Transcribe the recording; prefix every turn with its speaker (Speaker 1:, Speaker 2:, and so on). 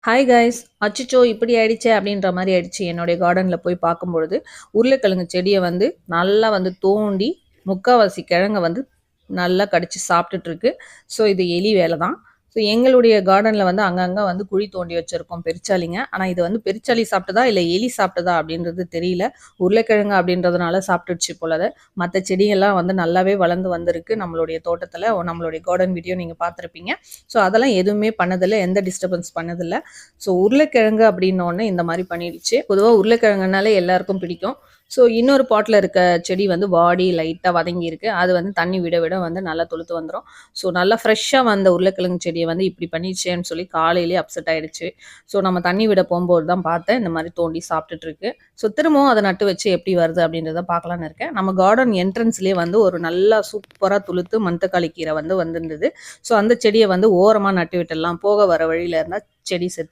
Speaker 1: Hi guys, அச்சச்சோ இப்படி ஆயிடுச்சே அப்படின்ற மாதிரி ஆயிடுச்சு. என்னுடைய கார்டனில் போய் பார்க்கும்பொழுது உருளைக்கிழங்கு செடியை வந்து நல்லா வந்து தோண்டி முக்கால்வாசி கிழங்க வந்து நல்லா கடிச்சு சாப்பிட்டுட்டு இருக்கு. ஸோ இது எலி வேலை தான். ஸோ எங்களுடைய கார்டனில் வந்து அங்கங்கே வந்து குழி தோண்டி வச்சுருக்கோம் பெருச்சாலிங்க. ஆனால் இது வந்து பெருச்சாலி சாப்பிட்டதா இல்லை எலி சாப்பிட்டதா அப்படின்றது தெரியல. உருளைக்கிழங்கு அப்படின்றதுனால சாப்பிட்டுடுச்சு போலத. மற்ற செடியெல்லாம் வந்து நல்லாவே வளர்ந்து வந்திருக்கு நம்மளுடைய தோட்டத்தில். நம்மளுடைய கார்டன் வீடியோ நீங்கள் பார்த்துருப்பீங்க. ஸோ அதெல்லாம் எதுவுமே பண்ணதில்லை, எந்த டிஸ்டர்பன்ஸ் பண்ணதில்லை. ஸோ உருளைக்கிழங்கு அப்படின்னோடனே இந்த மாதிரி பண்ணிடுச்சு. பொதுவாக உருளைக்கிழங்குனாலே எல்லாருக்கும் பிடிக்கும். ஸோ இன்னொரு பாட்டில் இருக்க செடி வந்து வாடி லைட்டாக வதங்கி இருக்கு. அது வந்து தண்ணி விட விட வந்து நல்லா தொளுத்து வந்துடும். ஸோ நல்லா ஃப்ரெஷ்ஷாக வந்த உருளைக்கிழங்கு செடியை வந்து இப்படி பண்ணிடுச்சேன்னு சொல்லி காலையிலேயே அப்செட் ஆயிடுச்சு. ஸோ நம்ம தண்ணி விட போகும்போது தான் பார்த்தேன் இந்த மாதிரி தோண்டி சாப்பிட்டுட்டு இருக்கு. ஸோ திரும்பவும் அதை நட்டு வச்சு எப்படி வருது அப்படின்றத பார்க்கலான்னு இருக்கேன். நம்ம கார்டன் என்ட்ரன்ஸ்லேயே வந்து ஒரு நல்லா சூப்பராக துளுத்து மணத்தக்காளி கீரை வந்து வந்திருந்தது. ஸோ அந்த செடியை வந்து ஓரமாக நட்டு விட்டுடலாம், போக வர வழியில இருந்தால் செடி செத்து